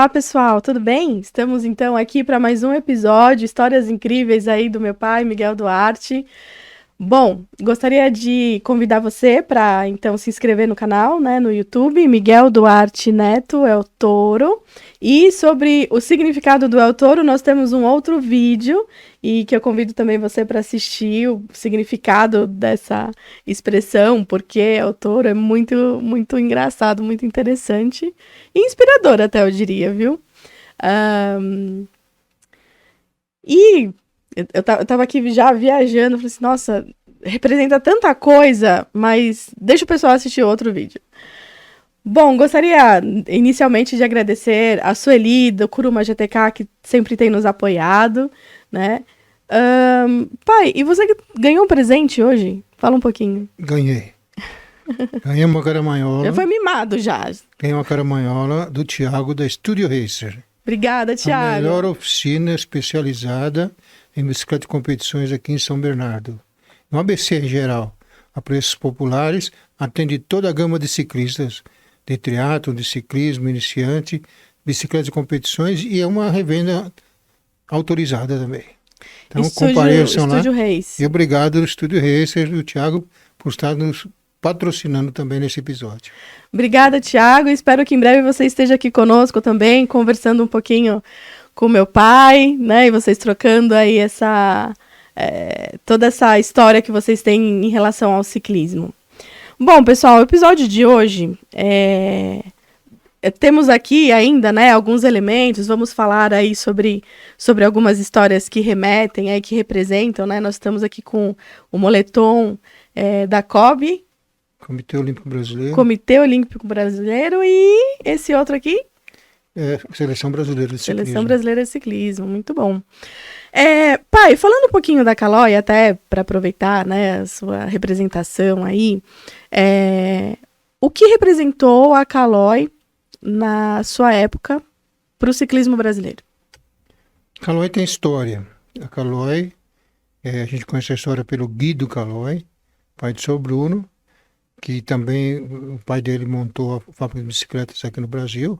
Olá, pessoal, tudo bem? Estamos então aqui para mais um episódio, histórias incríveis aí do meu pai, Miguel Duarte. Bom, gostaria de convidar você para então se inscrever no canal, né, no YouTube, Miguel Duarte Neto El Toro. E sobre o significado do El Toro, nós temos um outro vídeo e que eu convido também você para assistir o significado dessa expressão, porque El Toro é muito engraçado, muito interessante e inspirador até, eu diria, viu? Ahn, E eu tava aqui já viajando, falei assim, nossa, representa tanta coisa, mas deixa o pessoal assistir outro vídeo. Bom, gostaria inicialmente de agradecer a Sueli, do Kuruma GTK, que sempre tem nos apoiado, né? Pai, e você ganhou um presente hoje? Fala um pouquinho. Ganhei. Ganhei uma Já caramanhola. foi mimado já. Ganhei uma caramanhola do Thiago da Studio Racer. Obrigada, A Thiago. melhor oficina especializada em bicicleta de competições aqui em São Bernardo. No ABC em geral, a preços populares, atende toda a gama de ciclistas, de triatlon, de ciclismo, iniciante, bicicleta de competições e é uma revenda autorizada também. Então compareçam lá. Estúdio Reis. E obrigado ao Studio Racer e ao Thiago por estar nos patrocinando também nesse episódio. Obrigada, Thiago. Espero que em breve você esteja aqui conosco também, conversando um pouquinho com meu pai, né? E vocês trocando aí toda essa história que vocês têm em relação ao ciclismo. Bom, pessoal, o episódio de hoje temos aqui ainda, né, alguns elementos. Vamos falar aí sobre algumas histórias que remetem aí, que representam, né? Nós estamos aqui com o moletom da COB, Comitê Olímpico Brasileiro. Comitê Olímpico Brasileiro, e esse outro aqui? Seleção Brasileira de Ciclismo. Seleção Brasileira de Ciclismo, muito bom. Pai, falando um pouquinho da Caloi, até para aproveitar, né, a sua representação aí, o que representou a Caloi na sua época para o ciclismo brasileiro? A Caloi tem história. A Caloi, a gente conhece a história pelo Guido Caloi, pai de seu Bruno, que também o pai dele montou a fábrica de bicicletas aqui no Brasil,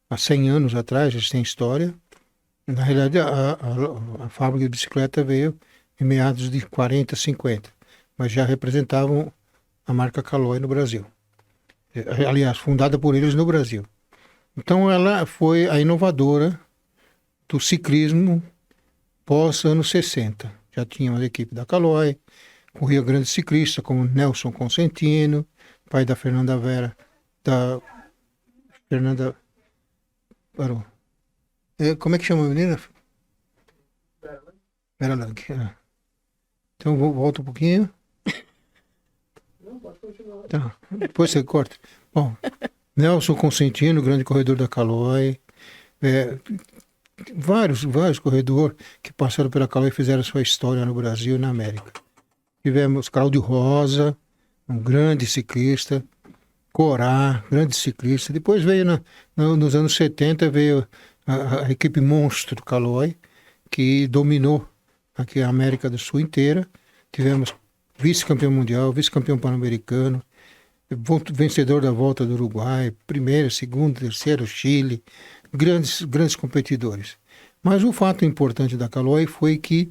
há 100 anos atrás, eles têm história. Na realidade, a fábrica de bicicleta veio em meados de 40, 50, mas já representavam a marca Caloi no Brasil. Aliás, fundada por eles no Brasil. Então, ela foi a inovadora do ciclismo pós-anos 60. Já tinha uma equipe da Caloi, corria grandes ciclistas como Nelson Consentino, pai da Fernanda Vera, Parou. Como é que chama a menina? Vera Lang. Então, volta um pouquinho. Não, pode continuar. Tá, depois você corta. Bom, Nelson Consentino, grande corredor da Caloi. Vários corredores que passaram pela Caloi e fizeram sua história no Brasil e na América. Tivemos Cláudio Rosa, um grande ciclista. Corá, grande ciclista. Depois veio, nos anos 70, veio a equipe monstro Caloi, que dominou aqui a América do Sul inteira. Tivemos vice-campeão mundial, vice-campeão pan-americano, vencedor da Volta do Uruguai, primeiro, segundo, terceiro, Chile, grandes competidores. Mas o fato importante da Caloi foi que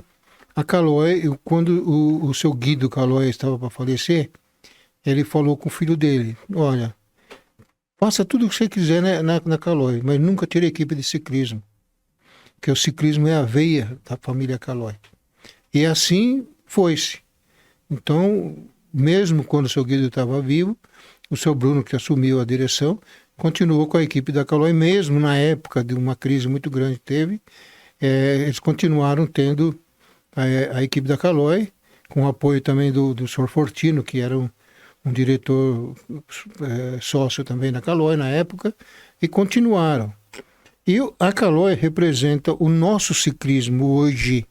a Caloi, quando o seu Guido Caloi estava para falecer, ele falou com o filho dele, olha, faça tudo o que você quiser na Caloi, mas nunca tire a equipe de ciclismo, porque o ciclismo é a veia da família Caloi. E assim foi-se. Então, mesmo quando o seu Guido estava vivo, o seu Bruno, que assumiu a direção, continuou com a equipe da Caloi, mesmo na época de uma crise muito grande que teve, eles continuaram tendo a equipe da Caloi, com o apoio também do Sr. Fortino, que era um diretor sócio também da Caloi na época, e continuaram. E a Caloi representa o nosso ciclismo hoje.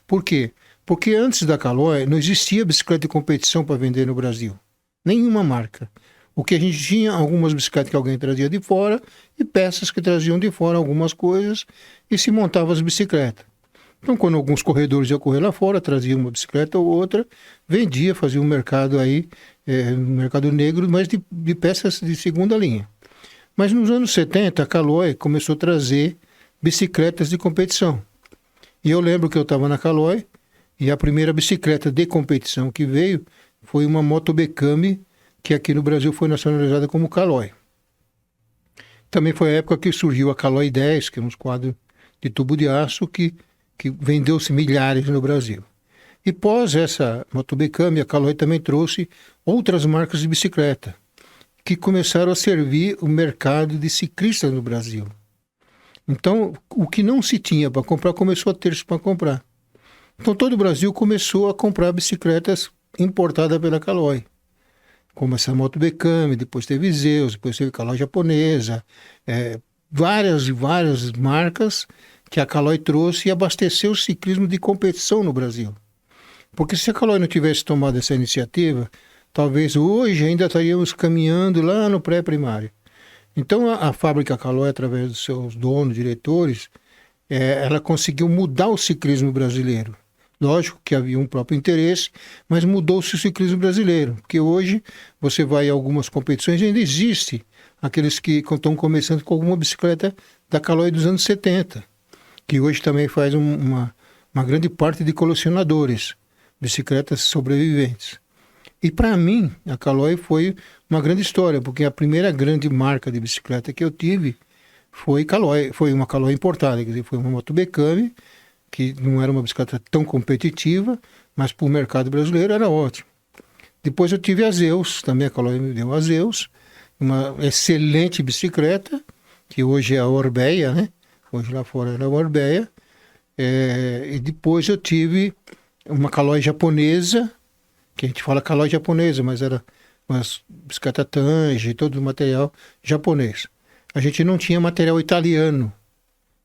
Por quê? Porque antes da Caloi não existia bicicleta de competição para vender no Brasil. Nenhuma marca. O que a gente tinha, algumas bicicletas que alguém trazia de fora e peças que traziam de fora algumas coisas e se montavam as bicicletas. Então, quando alguns corredores iam correr lá fora, traziam uma bicicleta ou outra, vendia, fazia um mercado aí, um mercado negro, mas de peças de segunda linha. Mas nos anos 70, a Caloi começou a trazer bicicletas de competição. E eu lembro que eu estava na Caloi e a primeira bicicleta de competição que veio foi uma Moto Bekami, que aqui no Brasil foi nacionalizada como Caloi. Também foi a época que surgiu a Caloi 10, que é um quadro de tubo de aço que vendeu-se milhares no Brasil. E pós essa Moto Bekami, a Caloi também trouxe outras marcas de bicicleta, que começaram a servir o mercado de ciclistas no Brasil. Então, o que não se tinha para comprar, começou a ter-se para comprar. Então, todo o Brasil começou a comprar bicicletas importadas pela Caloi, como essa Moto Bekami, depois teve Zeus, depois teve Caloi japonesa, várias e várias marcas que a Caloi trouxe e abasteceu o ciclismo de competição no Brasil. Porque se a Caloi não tivesse tomado essa iniciativa, talvez hoje ainda estaríamos caminhando lá no pré-primário. Então a fábrica Caloi, através dos seus donos, diretores, ela conseguiu mudar o ciclismo brasileiro. Lógico que havia um próprio interesse, mas mudou-se o ciclismo brasileiro. Porque hoje você vai a algumas competições e ainda existe aqueles que estão começando com alguma bicicleta da Caloi dos anos 70, que hoje também faz uma grande parte de colecionadores, bicicletas sobreviventes. E para mim, a Caloi foi uma grande história, porque a primeira grande marca de bicicleta que eu tive foi Caloi, foi uma Caloi importada, quer dizer, foi uma Moto Bekami, que não era uma bicicleta tão competitiva, mas para o mercado brasileiro era ótimo. Depois eu tive a Zeus, também a Caloi me deu a Zeus, uma excelente bicicleta, que hoje é a Orbeia, né? Hoje lá fora era a Orbeia. E depois eu tive uma Caloi japonesa, que a gente fala Caloi japonesa, mas era uma bicicleta Tange, todo o material japonês. A gente não tinha material italiano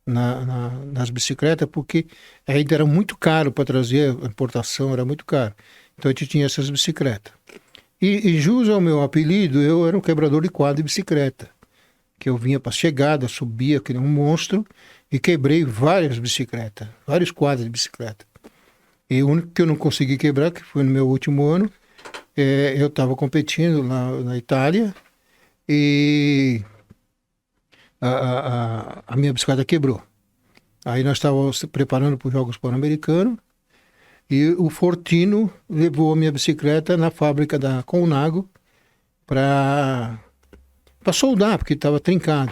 nas bicicletas, porque ainda era muito caro para trazer, a importação era muito caro. Então a gente tinha essas bicicletas. E jus ao meu apelido, eu era um quebrador de quadro de bicicleta, que eu vinha para chegada, subia, que nem um monstro, e quebrei várias bicicletas, vários quadros de bicicleta. E o único que eu não consegui quebrar, que foi no meu último ano, eu estava competindo lá na Itália e a minha bicicleta quebrou. Aí nós estávamos preparando para os Jogos Pan-Americanos e o Fortino levou a minha bicicleta na fábrica da Colnago para soldar, porque estava trincado.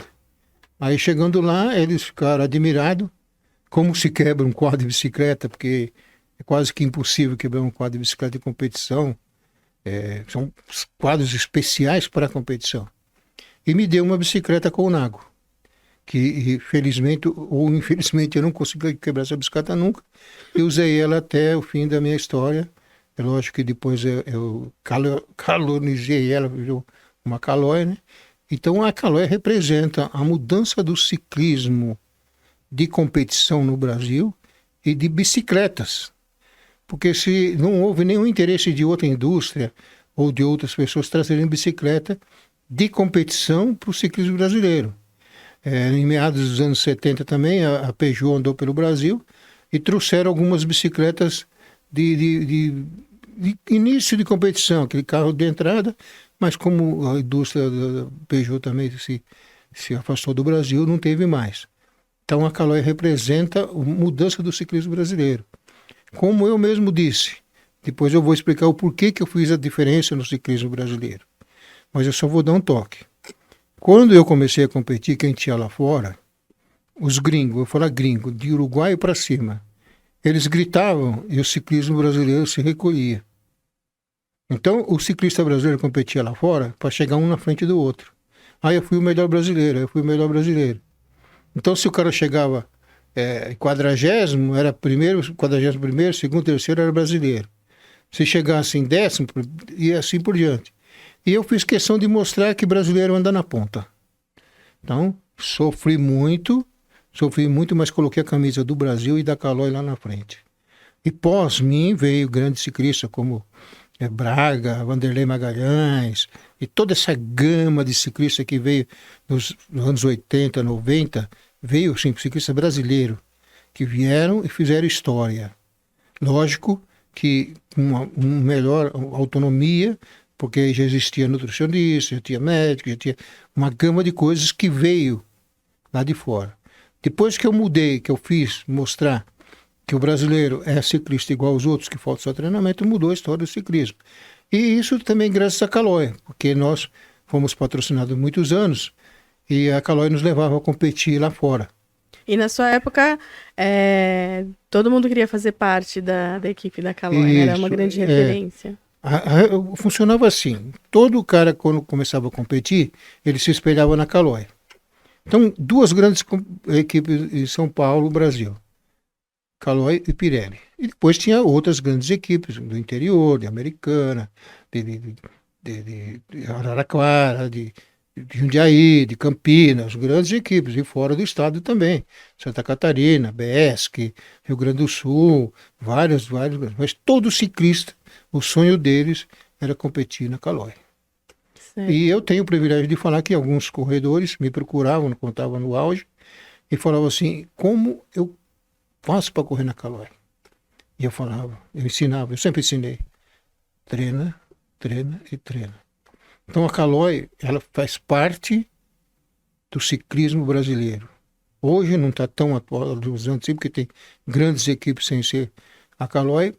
Aí chegando lá, eles ficaram admirados como se quebra um quadro de bicicleta, porque é quase que impossível quebrar um quadro de bicicleta de competição. São quadros especiais para a competição. E me deu uma bicicleta Colnago, que felizmente ou infelizmente eu não consegui quebrar essa bicicleta nunca. Eu usei ela até o fim da minha história. É lógico que depois eu calonizei ela, virou uma Caloi, né? Então a Caloi representa a mudança do ciclismo de competição no Brasil e de bicicletas. Porque se não houve nenhum interesse de outra indústria ou de outras pessoas trazerem bicicleta de competição para o ciclismo brasileiro. Em meados dos anos 70 também, a Peugeot andou pelo Brasil e trouxeram algumas bicicletas de início de competição, aquele carro de entrada, mas como a indústria da Peugeot também se afastou do Brasil, não teve mais. Então a Caloi representa a mudança do ciclismo brasileiro. Como eu mesmo disse, depois eu vou explicar o porquê que eu fiz a diferença no ciclismo brasileiro. Mas eu só vou dar um toque. Quando eu comecei a competir, quem tinha lá fora, os gringos, eu falo gringo, de Uruguai para cima, eles gritavam e o ciclismo brasileiro se recolhia. Então o ciclista brasileiro competia lá fora para chegar um na frente do outro. Aí eu fui o melhor brasileiro, Então se o cara chegava 40º, era primeiro, 41º, segundo, terceiro era brasileiro. Se chegasse em 10º, e assim por diante. E eu fiz questão de mostrar que brasileiro anda na ponta. Então, sofri muito, mas coloquei a camisa do Brasil e da Caloi lá na frente. E pós mim veio grandes ciclistas como Braga, Vanderlei Magalhães, e toda essa gama de ciclistas que veio nos anos 80, 90, veio assim, ciclista brasileiro, que vieram e fizeram história. Lógico que com uma melhor autonomia, porque já existia nutricionista, já tinha médico, já tinha uma gama de coisas que veio lá de fora. Depois que eu mudei, que eu fiz mostrar que o brasileiro é ciclista igual aos outros, que falta só treinamento, mudou a história do ciclismo. E isso também graças à Caloi, porque nós fomos patrocinados muitos anos e a Caloi nos levava a competir lá fora. E na sua época, todo mundo queria fazer parte da equipe da Caloi, né? Era uma grande referência. Funcionava assim, todo cara quando começava a competir, ele se espelhava na Caloi. Então, duas grandes equipes em São Paulo, Brasil, Caloi e Pirelli. E depois tinha outras grandes equipes do interior, de Americana, de Araraquara, de Jundiaí, de Campinas, grandes equipes, e fora do estado também. Santa Catarina, BESC, Rio Grande do Sul, vários, mas todo ciclista, o sonho deles era competir na Caloi. Certo. E eu tenho o privilégio de falar que alguns corredores me procuravam, quando estava no auge, e falavam assim, como eu faço para correr na Caloi? E eu falava, eu ensinava, eu sempre ensinei, treina, treina e treina. Então a Caloi, ela faz parte do ciclismo brasileiro. Hoje não está tão atual dos antigos, porque tem grandes equipes sem ser a Caloi.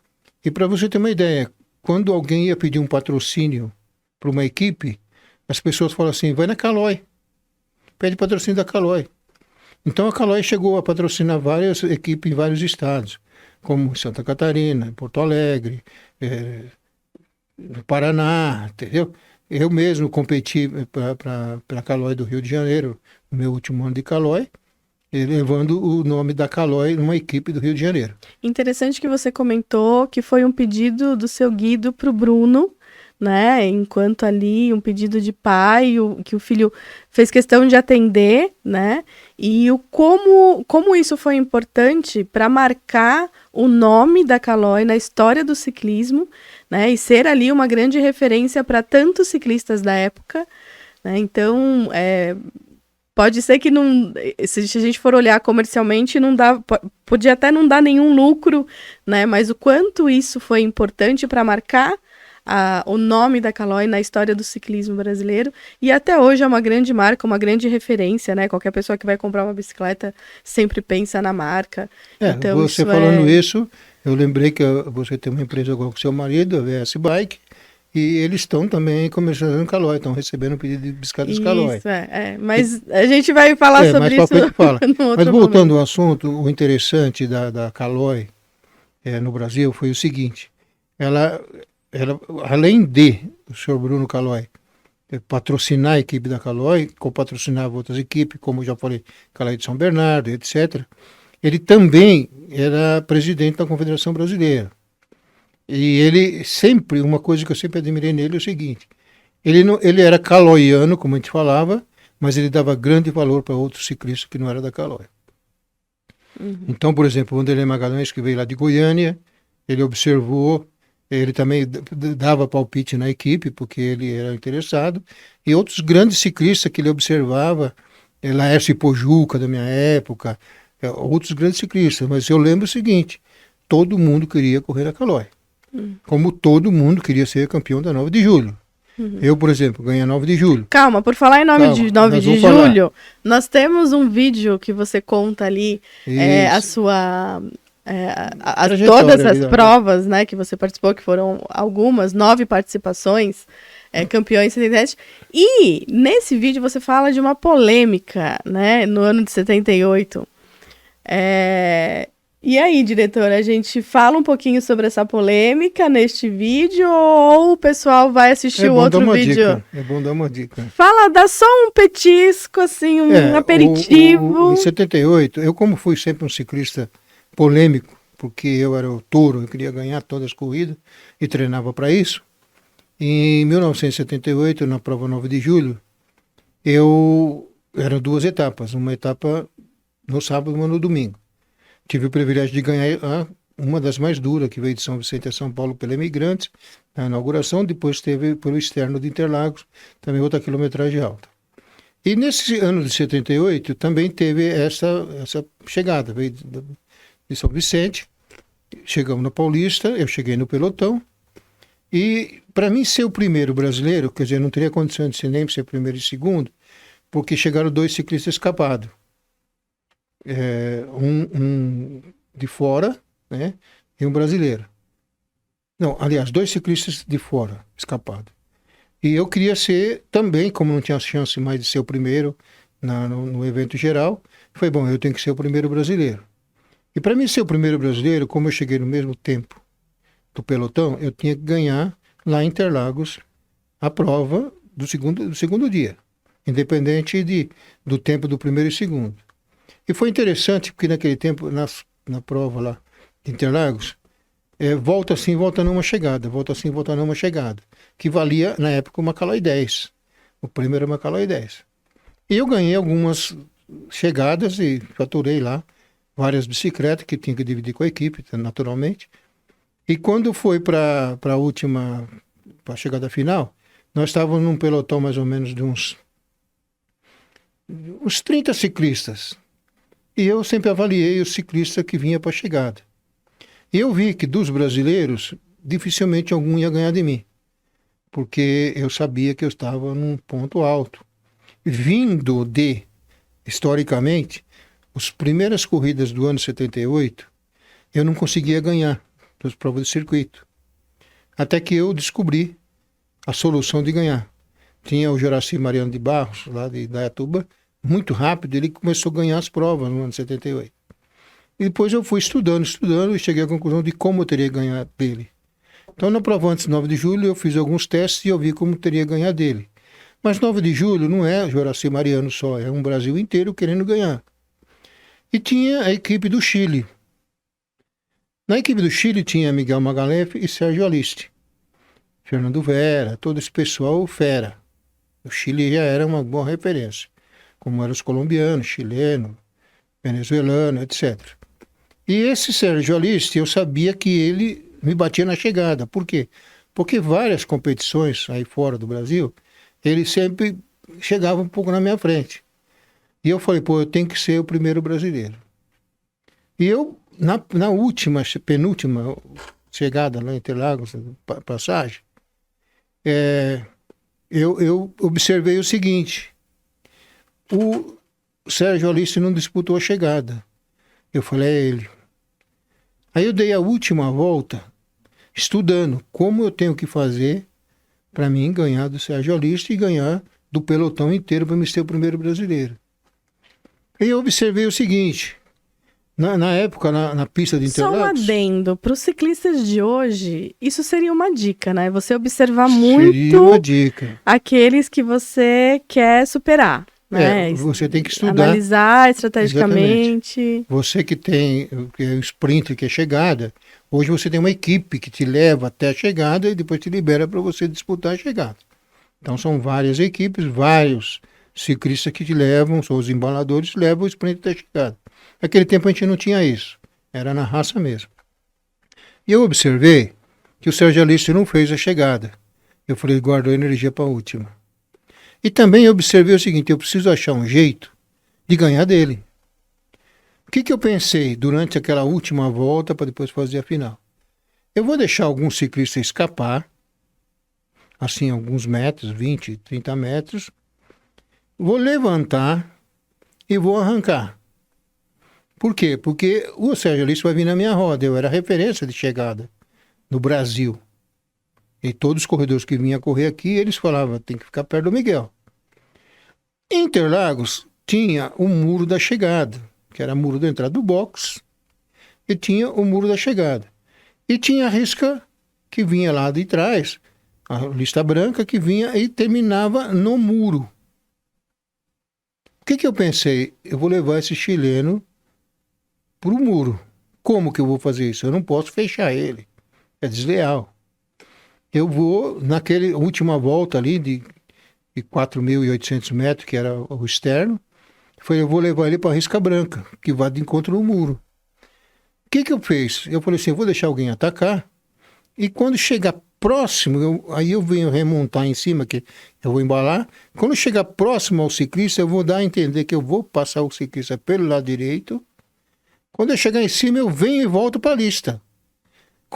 E para você ter uma ideia, quando alguém ia pedir um patrocínio para uma equipe, as pessoas falam assim, vai na Caloi, pede patrocínio da Caloi. Então a Caloi chegou a patrocinar várias equipes em vários estados, como Santa Catarina, Porto Alegre, no Paraná, entendeu? Eu mesmo competi para a Caloi do Rio de Janeiro, no meu último ano de Caloi, levando o nome da Caloi numa equipe do Rio de Janeiro. Interessante que você comentou que foi um pedido do seu Guido para o Bruno, né? Enquanto ali, um pedido de pai, que o filho fez questão de atender, né? E como isso foi importante para marcar o nome da Caloi na história do ciclismo, né? E ser ali uma grande referência para tantos ciclistas da época, né? Então, pode ser que não, se a gente for olhar comercialmente, não dá, podia até não dar nenhum lucro, né? Mas o quanto isso foi importante para marcar o nome da Caloi na história do ciclismo brasileiro, e até hoje é uma grande marca, uma grande referência, né? Qualquer pessoa que vai comprar uma bicicleta sempre pensa na marca. Então, você falando isso, eu lembrei que você tem uma empresa igual com seu marido, a VS Bike, e eles estão também comercializando Caloi, estão recebendo pedido de bicicletas Caloi. Isso, mas a gente vai falar sobre isso fala. Mas voltando ao assunto, o interessante da Caloi no Brasil foi o seguinte, ela, além de o senhor Bruno Caloi patrocinar a equipe da Caloi, co-patrocinava outras equipes, como eu já falei, Caloi de São Bernardo, etc., ele também era presidente da Confederação Brasileira. E ele sempre, uma coisa que eu sempre admirei nele é o seguinte, ele era caloiano, como a gente falava, mas ele dava grande valor para outros ciclistas que não eram da Caloi. Uhum. Então, por exemplo, o Wanderlei Magalhães, que veio lá de Goiânia, ele observou, ele também dava palpite na equipe, porque ele era interessado, e outros grandes ciclistas que ele observava, Laércio Pojuca, da minha época, outros grandes ciclistas, mas eu lembro o seguinte, todo mundo queria correr na Caloi. Como todo mundo queria ser campeão da 9 de julho. Uhum. Eu, por exemplo, ganhei a 9 de julho. Calma, por falar em 9 de julho, nós temos um vídeo que você conta ali a sua... todas as provas, né, que você participou, que foram algumas, 9 participações, campeões 77. E nesse vídeo você fala de uma polêmica, né, no ano de 78. E aí, diretora, a gente fala um pouquinho sobre essa polêmica neste vídeo ou o pessoal vai assistir o outro vídeo? É bom dar uma dica. Fala, dá só um petisco, assim, um aperitivo. Em 78, eu como fui sempre um ciclista polêmico, porque eu era o touro, eu queria ganhar todas as corridas e treinava para isso. Em 1978, na prova 9 de julho, eram 2 etapas, uma etapa no sábado e uma no domingo. Tive o privilégio de ganhar uma das mais duras, que veio de São Vicente a São Paulo pela Imigrantes, na inauguração, depois teve pelo externo de Interlagos, também outra quilometragem alta. E nesse ano de 78 também teve essa chegada, veio de São Vicente, chegamos na Paulista, eu cheguei no pelotão, E para mim ser o primeiro brasileiro, quer dizer, não teria condição de ser nem ser primeiro e segundo, porque chegaram 2 ciclistas escapados. Um de fora, né, e um brasileiro. Não, aliás, 2 ciclistas de fora escapados. E eu queria ser também, como não tinha chance mais de ser o primeiro no evento geral, foi bom, eu tenho que ser o primeiro brasileiro. E para mim ser o primeiro brasileiro, como eu cheguei no mesmo tempo do pelotão, eu tinha que ganhar lá em Interlagos a prova do segundo dia, independente do tempo do primeiro e segundo. E foi interessante, porque naquele tempo, na prova lá de Interlagos, volta assim, volta numa chegada, volta assim, volta numa chegada, que valia, na época, uma Caloi 10. O prêmio era uma Caloi 10. E eu ganhei algumas chegadas e faturei lá várias bicicletas que tinha que dividir com a equipe, naturalmente. E quando foi para a última, para a chegada final, nós estávamos num pelotão mais ou menos de uns 30 ciclistas. E eu sempre avaliei o ciclista que vinha para a chegada. E eu vi que dos brasileiros, dificilmente algum ia ganhar de mim, porque eu sabia que eu estava num ponto alto. Vindo historicamente, as primeiras corridas do ano 78, eu não conseguia ganhar das provas de circuito. Até que eu descobri a solução de ganhar. Tinha o Joraci Mariano de Barros, lá de Dayatuba, muito rápido, ele começou a ganhar as provas no ano 78. E depois eu fui estudando e cheguei à conclusão de como eu teria ganhado dele. Então, na prova antes de 9 de julho, eu fiz alguns testes e eu vi como teria ganhado dele. Mas 9 de julho não é Joraci Mariano só, é um Brasil inteiro querendo ganhar. E tinha a equipe do Chile. Na equipe do Chile tinha Miguel Magalhães e Sérgio Aliste. Fernando Vera, todo esse pessoal fera. O Chile já era uma boa referência, como eram os colombianos, chilenos, venezuelanos, etc. E esse Sérgio Aliste, eu sabia que ele me batia na chegada. Por quê? Porque várias competições aí fora do Brasil, ele sempre chegava um pouco na minha frente. E eu falei, eu tenho que ser o primeiro brasileiro. E eu, na penúltima chegada lá em Interlagos, passagem, eu observei o seguinte: o Sérgio Aliste não disputou a chegada. Eu falei, é ele. Aí eu dei a última volta estudando como eu tenho que fazer para mim ganhar do Sérgio Aliste e ganhar do pelotão inteiro para me ser o primeiro brasileiro. Aí eu observei o seguinte: na época, na pista de Interlagos... Só um adendo, para os ciclistas de hoje, isso seria uma dica, né? Você observar muito uma dica. Aqueles que você quer superar. Né? Você tem que estudar. Analisar estrategicamente. Exatamente. Você que tem o sprint, que é chegada, hoje você tem uma equipe que te leva até a chegada e depois te libera para você disputar a chegada. Então são várias equipes, vários ciclistas que te levam, são os embaladores, levam o sprint até a chegada. Naquele tempo a gente não tinha isso, era na raça mesmo. E eu observei que o Sérgio Aliste não fez a chegada. Eu falei, guardou energia para a última. E também eu observei o seguinte: eu preciso achar um jeito de ganhar dele. O que eu pensei durante aquela última volta para depois fazer a final? Eu vou deixar alguns ciclistas escapar, assim, alguns metros, 20, 30 metros, vou levantar e vou arrancar. Por quê? Porque o Sérgio Aliste vai vir na minha roda. Eu era referência de chegada no Brasil. E todos os corredores que vinham correr aqui, eles falavam, tem que ficar perto do Miguel. Em Interlagos tinha o muro da chegada, que era o muro da entrada do box, e tinha o muro da chegada. E tinha a risca que vinha lá de trás, a lista branca que vinha e terminava no muro. O que eu pensei? Eu vou levar esse chileno para o muro. Como que eu vou fazer isso? Eu não posso fechar ele. É desleal. Eu vou, naquela última volta ali de 4.800 metros, que era o externo, eu vou levar ele para a risca branca, que vai de encontro no muro. O que eu fiz? Eu falei assim, eu vou deixar alguém atacar, e quando chegar próximo, aí eu venho remontar em cima, que eu vou embalar. Quando chegar próximo ao ciclista, eu vou dar a entender que eu vou passar o ciclista pelo lado direito. Quando eu chegar em cima, eu venho e volto para a lista.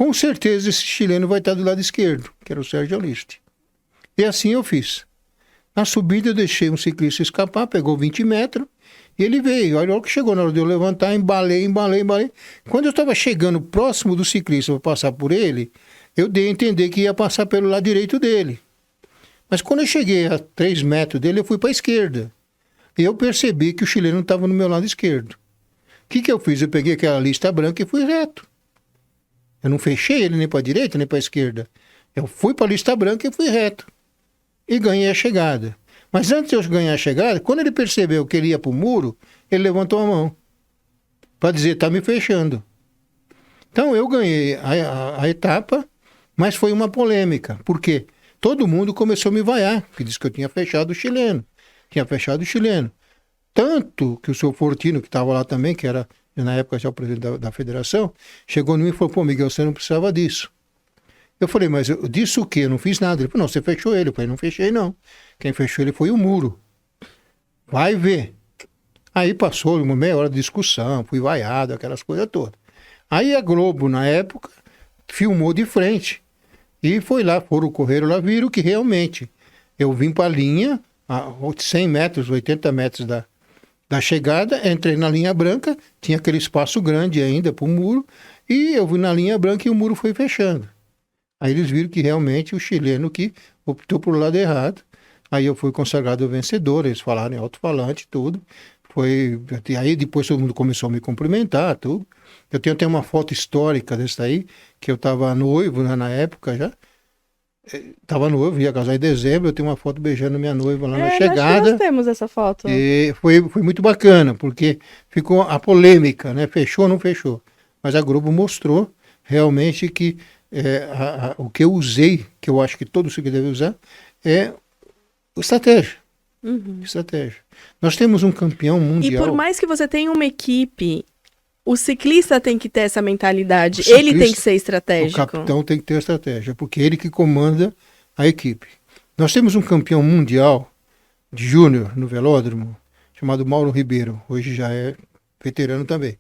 com certeza esse chileno vai estar do lado esquerdo, que era o Sérgio Aliste. E assim eu fiz. Na subida eu deixei um ciclista escapar, pegou 20 metros, e ele veio. Olha o que chegou na hora de eu levantar, embalei. Quando eu estava chegando próximo do ciclista para passar por ele, eu dei a entender que ia passar pelo lado direito dele. Mas quando eu cheguei a 3 metros dele, eu fui para a esquerda. E eu percebi que o chileno estava no meu lado esquerdo. O que eu fiz? Eu peguei aquela lista branca e fui reto. Eu não fechei ele nem para a direita, nem para a esquerda. Eu fui para a lista branca e fui reto. E ganhei a chegada. Mas antes de eu ganhar a chegada, quando ele percebeu que ele ia para o muro, ele levantou a mão para dizer, está me fechando. Então eu ganhei a etapa, mas foi uma polêmica. Por quê? Todo mundo começou a me vaiar, que disse que eu tinha fechado o chileno. Tanto que o seu Fortino, que estava lá também, que era na época já o presidente da federação, chegou em mim e falou, pô, Miguel, você não precisava disso. Eu falei, mas disso o quê? Eu não fiz nada. Ele falou, não, você fechou ele. Eu falei, não fechei não. Quem fechou ele foi o muro. Vai ver. Aí passou uma meia hora de discussão, fui vaiado, aquelas coisas todas. Aí a Globo, na época, filmou de frente. E foi lá, correram lá, viram que realmente eu vim para a linha, a 100 metros, 80 metros da chegada, entrei na linha branca, tinha aquele espaço grande ainda para o muro, e eu vim na linha branca e o muro foi fechando. Aí eles viram que realmente o chileno que optou por lado errado. Aí eu fui consagrado vencedor, eles falaram em alto-falante, tudo. Aí depois todo mundo começou a me cumprimentar, tudo. Eu tenho até uma foto histórica dessa aí, que eu estava noivo, né, na época já. Estava noivo, ia casar em dezembro, eu tenho uma foto beijando minha noiva lá na chegada. Nós temos essa foto. E foi muito bacana, porque ficou a polêmica, né? Fechou ou não fechou. Mas a Globo mostrou realmente que o que eu usei, que eu acho que todo ciclista deve usar, é estratégia. Estratégia. Nós temos um campeão mundial. E por mais que você tenha uma equipe, o ciclista tem que ter essa mentalidade. Ciclista, ele tem que ser estratégico. O capitão tem que ter estratégia, porque é ele que comanda a equipe. Nós temos um campeão mundial de júnior no velódromo, chamado Mauro Ribeiro. Hoje já é veterano também.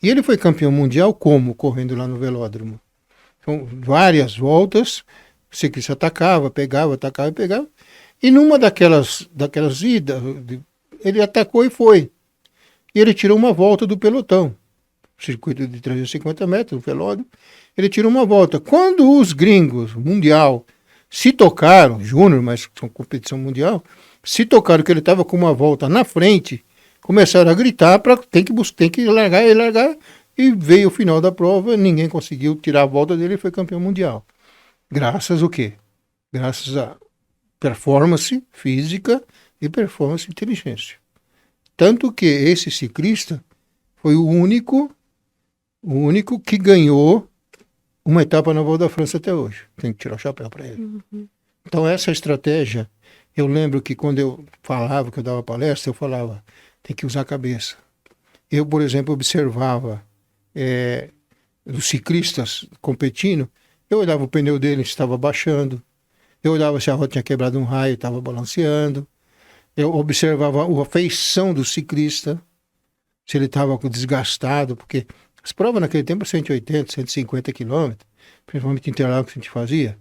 E ele foi campeão mundial como? Correndo lá no velódromo. Então, várias voltas, o ciclista atacava, pegava. E numa daquelas idas, ele atacou e foi. E ele tirou uma volta do pelotão. Circuito de 350 metros, o velódromo. Ele tirou uma volta. Quando os gringos, mundial, se tocaram, júnior, mas são competição mundial, se tocaram que ele estava com uma volta na frente, começaram a gritar para tem que largar, e veio o final da prova, ninguém conseguiu tirar a volta dele e foi campeão mundial. Graças ao quê? Graças a performance física e performance inteligência. Tanto que esse ciclista foi o único que ganhou uma etapa na Volta da França até hoje. Tem que tirar o chapéu para ele. Então essa estratégia, eu lembro que quando eu falava, que eu dava palestra, eu falava, tem que usar a cabeça. Eu, por exemplo, observava os ciclistas competindo, eu olhava o pneu dele estava baixando, eu olhava se a roda tinha quebrado um raio, estava balanceando, eu observava a feição do ciclista, se ele estava desgastado, porque as provas naquele tempo 180, 150 quilômetros, principalmente Interlagos que a gente fazia,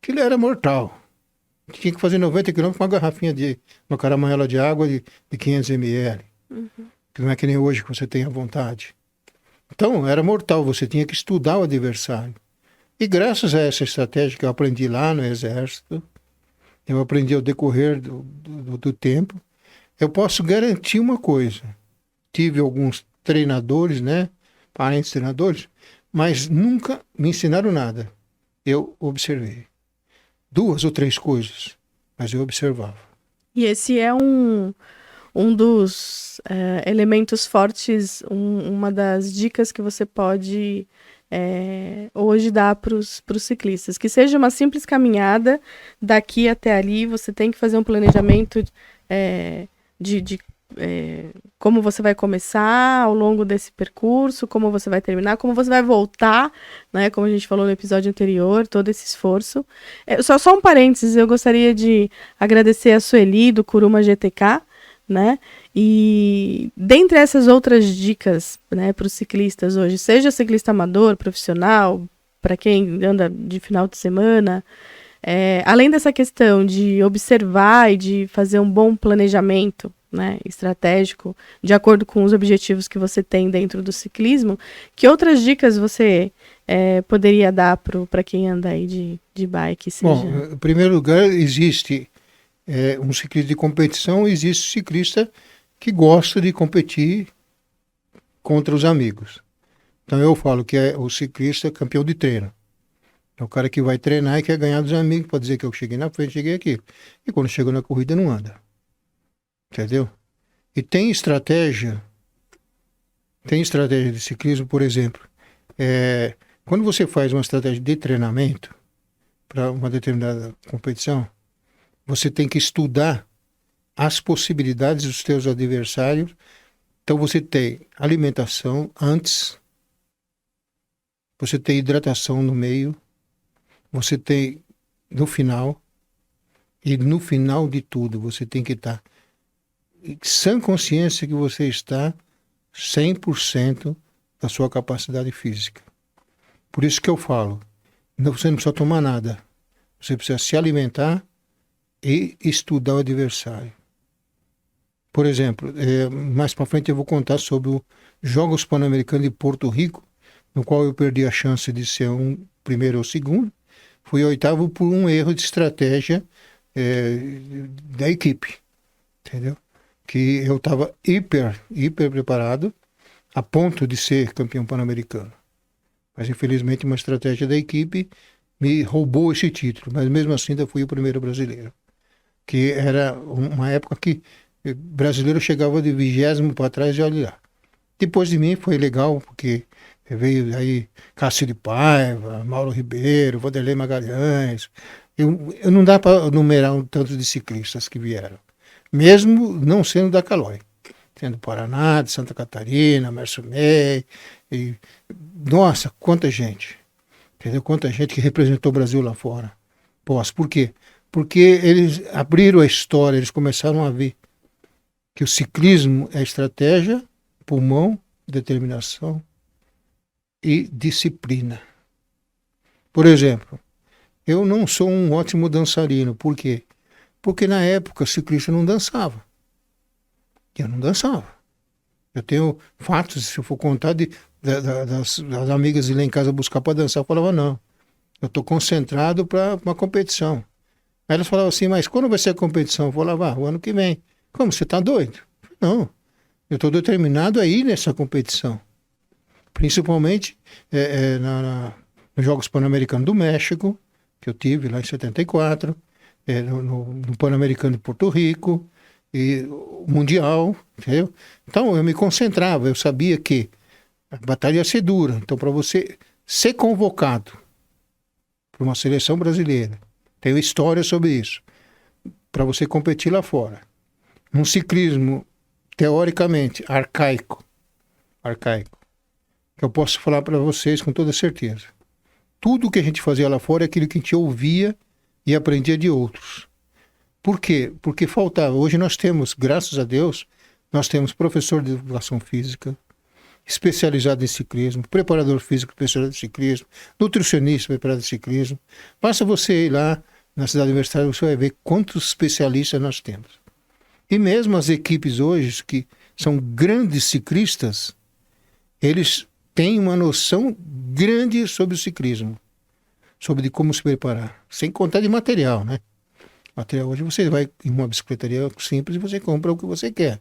aquilo era mortal. A gente tinha que fazer 90 quilômetros com uma garrafinha uma caramanela de água de 500 ml. Que não é que nem hoje que você tem à vontade. Então, era mortal, você tinha que estudar o adversário. E graças a essa estratégia que eu aprendi lá no Exército, eu aprendi ao decorrer do tempo, eu posso garantir uma coisa. Tive alguns treinadores, né? Parentes treinadores, mas nunca me ensinaram nada. Eu observei. 2 ou 3 coisas, mas eu observava. E esse é um dos elementos fortes, uma das dicas que você pode hoje dar para os ciclistas. Que seja uma simples caminhada daqui até ali, você tem que fazer um planejamento de como você vai começar ao longo desse percurso, como você vai terminar, como você vai voltar, né? Como a gente falou no episódio anterior, todo esse esforço. Só um parênteses, eu gostaria de agradecer a Sueli, do Kuruma GTK, né? E dentre essas outras dicas, né, para os ciclistas hoje, seja ciclista amador, profissional, para quem anda de final de semana, além dessa questão de observar e de fazer um bom planejamento, né, estratégico, de acordo com os objetivos que você tem dentro do ciclismo, que outras dicas você poderia dar para quem anda aí de bike? Seja... Bom, em primeiro lugar, existe um ciclista de competição, existe ciclista que gosta de competir contra os amigos. Então eu falo que é o ciclista campeão de treino. É o cara que vai treinar e quer ganhar dos amigos para dizer que eu cheguei na frente, cheguei aqui. E quando chegou na corrida não anda. Entendeu? E tem estratégia de ciclismo, por exemplo. Quando você faz uma estratégia de treinamento para uma determinada competição, você tem que estudar as possibilidades dos seus adversários. Então você tem alimentação antes, você tem hidratação no meio, você tem no final, e no final de tudo você tem que estar sem consciência que você está 100% da sua capacidade física. Por isso que eu falo, você não precisa tomar nada, você precisa se alimentar e estudar o adversário. Por exemplo, mais para frente eu vou contar sobre os Jogos Pan-Americanos de Porto Rico, no qual eu perdi a chance de ser um primeiro ou segundo, fui oitavo por um erro de estratégia da equipe, entendeu? Que eu estava hiper preparado a ponto de ser campeão pan-americano. Mas infelizmente uma estratégia da equipe me roubou esse título, mas mesmo assim ainda fui o primeiro brasileiro. Que era uma época que brasileiro chegava de 20º para trás e olha lá. Depois de mim foi legal, porque veio aí Cássio de Paiva, Mauro Ribeiro, Vanderlei Magalhães. Não dá para numerar um tanto de ciclistas que vieram. Mesmo não sendo da Caloi. Sendo Paraná, de Santa Catarina, Mércio Ney. Nossa, quanta gente. Entendeu? Quanta gente que representou o Brasil lá fora. Por quê? Porque eles abriram a história, eles começaram a ver que o ciclismo é estratégia, pulmão, determinação e disciplina. Por exemplo, eu não sou um ótimo dançarino. Por quê? Porque na época o ciclista não dançava. Eu não dançava. Eu tenho fatos, se eu for contar, das amigas ir lá em casa buscar para dançar. Eu falava, não, eu estou concentrado para uma competição. Aí elas falavam assim, mas quando vai ser a competição? Eu falava, o ano que vem. Como, você está doido? Não, eu estou determinado a ir nessa competição. Principalmente nos Jogos Pan-Americanos do México, que eu tive lá em 74, no Pan-Americano de Porto Rico, e o Mundial, entendeu? Então eu me concentrava, eu sabia que a batalha ia ser dura. Então para você ser convocado para uma seleção brasileira, tenho história sobre isso, para você competir lá fora. Um ciclismo teoricamente arcaico, que eu posso falar para vocês com toda certeza. Tudo que a gente fazia lá fora é aquilo que a gente ouvia e aprendia de outros. Por quê? Porque faltava. Hoje nós temos, graças a Deus, nós temos professor de educação física, especializado em ciclismo, preparador físico especializado em ciclismo, nutricionista preparado em ciclismo. Basta você ir lá na cidade universitária, você vai ver quantos especialistas nós temos. E mesmo as equipes hoje, que são grandes ciclistas, eles têm uma noção grande sobre o ciclismo, sobre de como se preparar, sem contar de material, né? Material hoje você vai em uma bicicletaria simples e você compra o que você quer.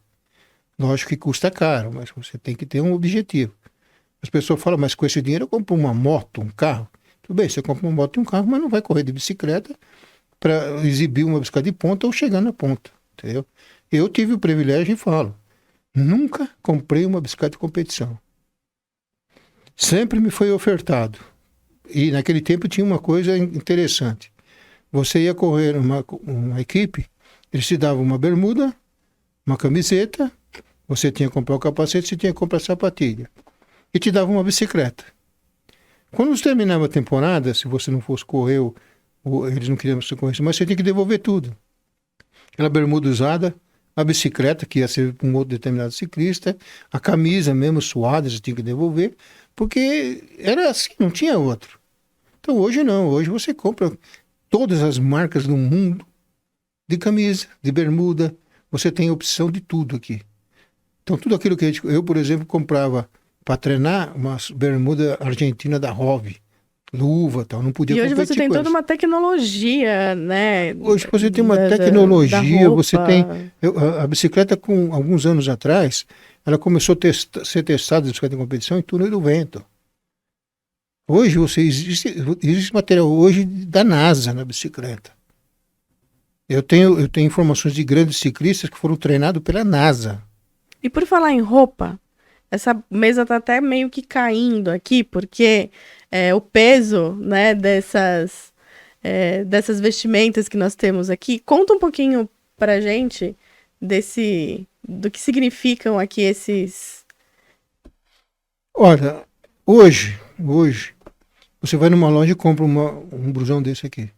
Lógico que custa caro, mas você tem que ter um objetivo. As pessoas falam, mas com esse dinheiro eu compro uma moto, um carro. Tudo bem, você compra uma moto e um carro, mas não vai correr de bicicleta para exibir uma bicicleta de ponta ou chegar na ponta, entendeu? Eu tive o privilégio e falo, nunca comprei uma bicicleta de competição. Sempre me foi ofertado. E naquele tempo tinha uma coisa interessante. Você ia correr uma equipe, eles te davam uma bermuda, uma camiseta, você tinha que comprar o capacete, você tinha que comprar a sapatilha. E te davam uma bicicleta. Quando você terminava a temporada, se você não fosse correr, eles não queriam que você corresse, mas você tinha que devolver tudo. Aquela bermuda usada, a bicicleta, que ia ser para um outro determinado ciclista, a camisa mesmo suada, você tinha que devolver, porque era assim, não tinha outro. Então hoje não, hoje você compra todas as marcas do mundo de camisa, de bermuda, você tem opção de tudo aqui. Então tudo aquilo que eu, por exemplo, comprava para treinar uma bermuda argentina da Hove, luva, tal, não podia E hoje competir você tem com toda eles. uma tecnologia, né? Hoje você tem uma da tecnologia, roupa. você tem a bicicleta com alguns anos atrás, ela começou a ser testada de bicicleta em competição em túnel do vento. Hoje existe material hoje da NASA na bicicleta. Eu tenho informações de grandes ciclistas que foram treinados pela NASA. E por falar em roupa, essa mesa tá até meio que caindo aqui, porque o peso, né, dessas vestimentas que nós temos aqui. Conta um pouquinho pra gente do que significam aqui esses... Olha, hoje, você vai numa loja e compra um blusão desse aqui.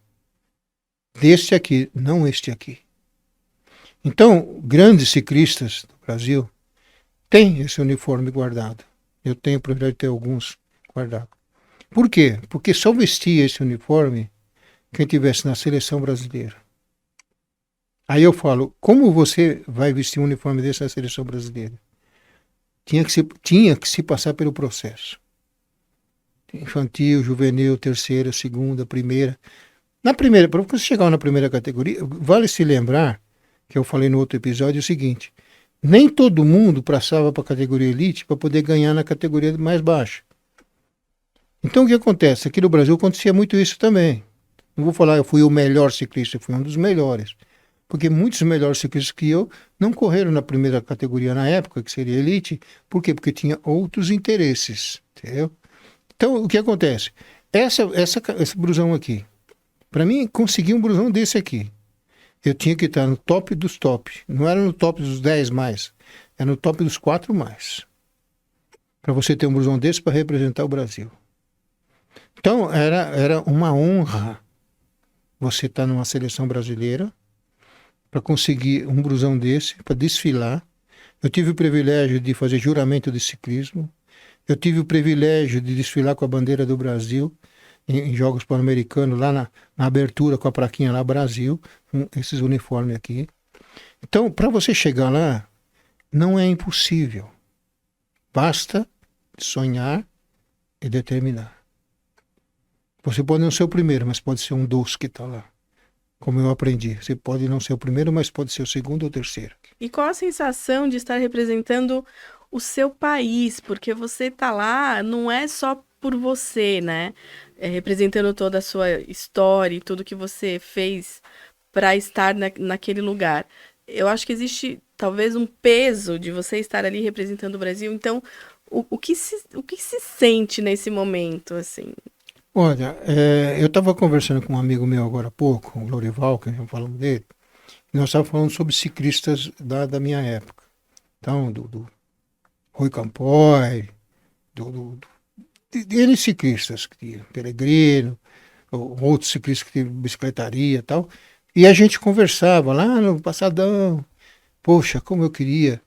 Deste aqui, não este aqui. Então, grandes ciclistas do Brasil têm esse uniforme guardado. Eu tenho o privilégio de ter alguns guardados. Por quê? Porque só vestia esse uniforme quem estivesse na seleção brasileira. Aí eu falo, como você vai vestir um uniforme desse na seleção brasileira? Tinha que se passar pelo processo. Infantil, juvenil, terceira, segunda, primeira. Na primeira, para você chegar na primeira categoria, vale se lembrar, que eu falei no outro episódio, o seguinte, nem todo mundo passava para a categoria elite para poder ganhar na categoria mais baixa. Então o que acontece? Aqui no Brasil acontecia muito isso também. Não vou falar eu fui o melhor ciclista, eu fui um dos melhores. Porque muitos melhores ciclistas que eu não correram na primeira categoria na época, que seria elite. Por quê? Porque tinha outros interesses. Entendeu? Então o que acontece? Esse blusão aqui, para mim, conseguir um blusão desse aqui, eu tinha que estar no top dos top. Não era no top dos 10 mais, era no top dos 4 mais. Para você ter um blusão desse para representar o Brasil. Então, era uma honra você estar numa seleção brasileira para conseguir um blusão desse, para desfilar. Eu tive o privilégio de fazer juramento de ciclismo. Eu tive o privilégio de desfilar com a bandeira do Brasil em Jogos Pan-Americanos, lá na abertura com a plaquinha lá, Brasil, com esses uniformes aqui. Então, para você chegar lá, não é impossível. Basta sonhar e determinar. Você pode não ser o primeiro, mas pode ser um dos que está lá. Como eu aprendi. Você pode não ser o primeiro, mas pode ser o segundo ou o terceiro. E qual a sensação de estar representando o seu país? Porque você tá lá, não é só por você, né? Representando toda a sua história e tudo que você fez para estar naquele lugar. Eu acho que existe talvez um peso de você estar ali representando o Brasil. Então, o que se sente nesse momento, assim? Olha, eu estava conversando com um amigo meu agora há pouco, o Lorival, que nós falamos dele, e nós estávamos falando sobre ciclistas da minha época. Então, do Rui Campoy, de N ciclistas, que tinha Peregrino, outros ciclistas que tinham bicicletaria e tal, e a gente conversava lá no passadão, poxa, como eu queria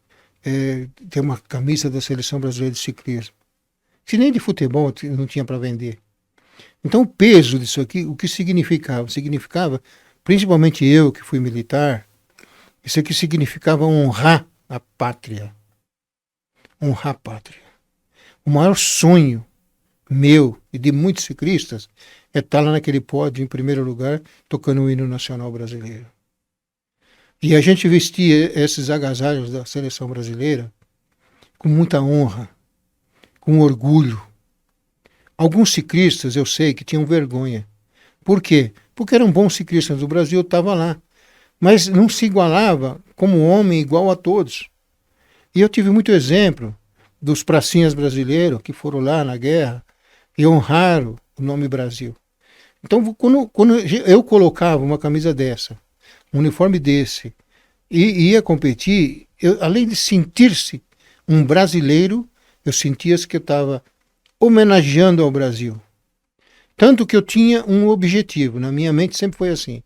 ter uma camisa da Seleção Brasileira de Ciclismo. Se nem de futebol não tinha para vender. Então o peso disso aqui, o que significava? Significava, principalmente eu que fui militar, isso aqui significava honrar a pátria. Honrar a pátria. O maior sonho meu e de muitos ciclistas é estar lá naquele pódio em primeiro lugar, tocando o hino nacional brasileiro. E a gente vestia esses agasalhos da seleção brasileira com muita honra, com orgulho. Alguns ciclistas eu sei que tinham vergonha. Por quê? Porque eram bons ciclistas do Brasil, eu estava lá. Mas não se igualava como homem igual a todos. E eu tive muito exemplo dos pracinhas brasileiros que foram lá na guerra e honraram o nome Brasil. Então, quando eu colocava uma camisa dessa, um uniforme desse, e ia competir, além de sentir-se um brasileiro, eu sentia que eu estava homenageando ao Brasil. Tanto que eu tinha um objetivo, na minha mente sempre foi assim.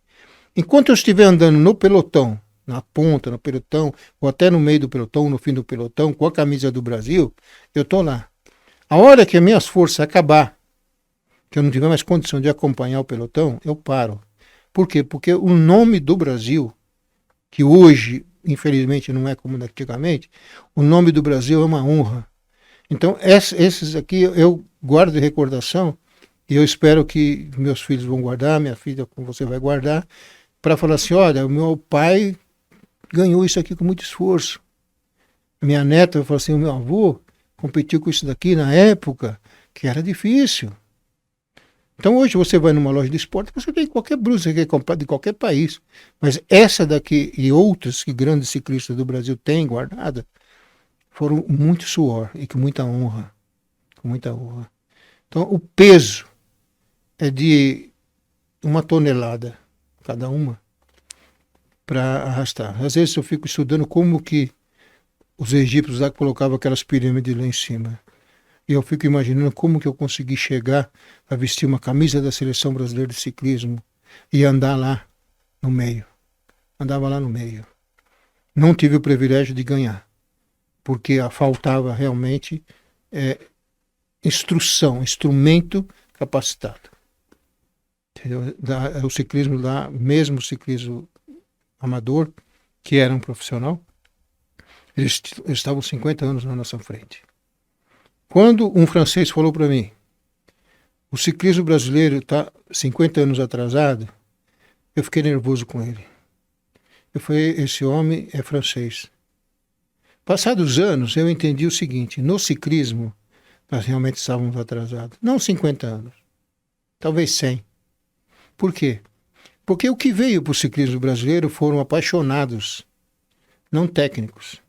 Enquanto eu estiver andando no pelotão, na ponta, no pelotão, ou até no meio do pelotão, no fim do pelotão, com a camisa do Brasil, eu estou lá. A hora que as minhas forças acabar, que eu não tiver mais condição de acompanhar o pelotão, eu paro. Por quê? Porque o nome do Brasil, que hoje, infelizmente, não é como antigamente, o nome do Brasil é uma honra. Então, esses aqui eu guardo de recordação e eu espero que meus filhos vão guardar, minha filha, como você vai guardar, para falar assim, olha, o meu pai ganhou isso aqui com muito esforço. Minha neta vai falar assim, o meu avô competiu com isso daqui na época que era difícil. Então hoje você vai numa loja de esporte, você tem qualquer blusa que você quer comprar de qualquer país. Mas essa daqui e outras que grandes ciclistas do Brasil têm guardada, foram muito suor e com muita honra. Com muita honra. Então o peso é de 1 tonelada, cada uma, para arrastar. Às vezes eu fico estudando como que os egípcios lá colocavam aquelas pirâmides lá em cima. E eu fico imaginando como que eu consegui chegar a vestir uma camisa da Seleção Brasileira de Ciclismo e andar lá no meio. Andava lá no meio. Não tive o privilégio de ganhar, porque faltava realmente instrução, instrumento capacitado. Entendeu? O ciclismo lá, mesmo o ciclismo amador, que era um profissional, eles estavam 50 anos na nossa frente. Quando um francês falou para mim, o ciclismo brasileiro está 50 anos atrasado, eu fiquei nervoso com ele. Eu falei, esse homem é francês. Passados anos, eu entendi o seguinte, no ciclismo, nós realmente estávamos atrasados. Não 50 anos, talvez 100. Por quê? Porque o que veio para o ciclismo brasileiro foram apaixonados, não técnicos.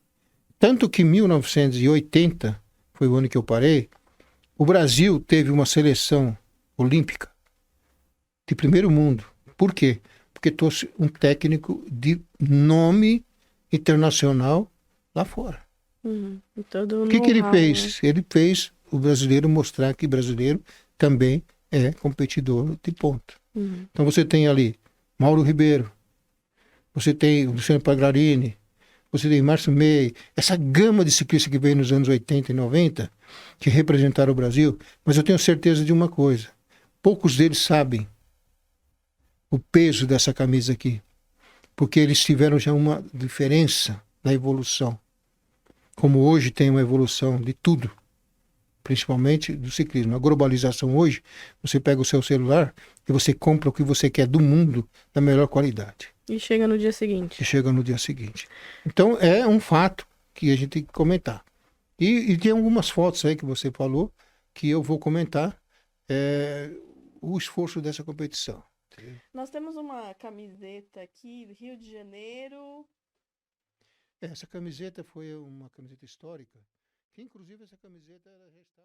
Tanto que em 1980, foi o ano que eu parei, o Brasil teve uma seleção olímpica de primeiro mundo. Por quê? Porque trouxe um técnico de nome internacional lá fora. Todo O que ele fez? né? Ele fez o brasileiro mostrar que brasileiro também é competidor de ponta. Então você tem ali Mauro Ribeiro, você tem o Luciano Paglarini, você tem Márcio Mey, essa gama de ciclistas que veio nos anos 80 e 90, que representaram o Brasil, mas eu tenho certeza de uma coisa, poucos deles sabem o peso dessa camisa aqui, porque eles tiveram já uma diferença na evolução. Como hoje tem uma evolução de tudo, principalmente do ciclismo. A globalização hoje, você pega o seu celular e você compra o que você quer do mundo da melhor qualidade. E chega no dia seguinte. E chega no dia seguinte. Então é um fato que a gente tem que comentar. E tem algumas fotos aí que você falou que eu vou comentar o esforço dessa competição. Nós temos uma camiseta aqui do Rio de Janeiro. Essa camiseta foi uma camiseta histórica, que inclusive essa camiseta ela já está...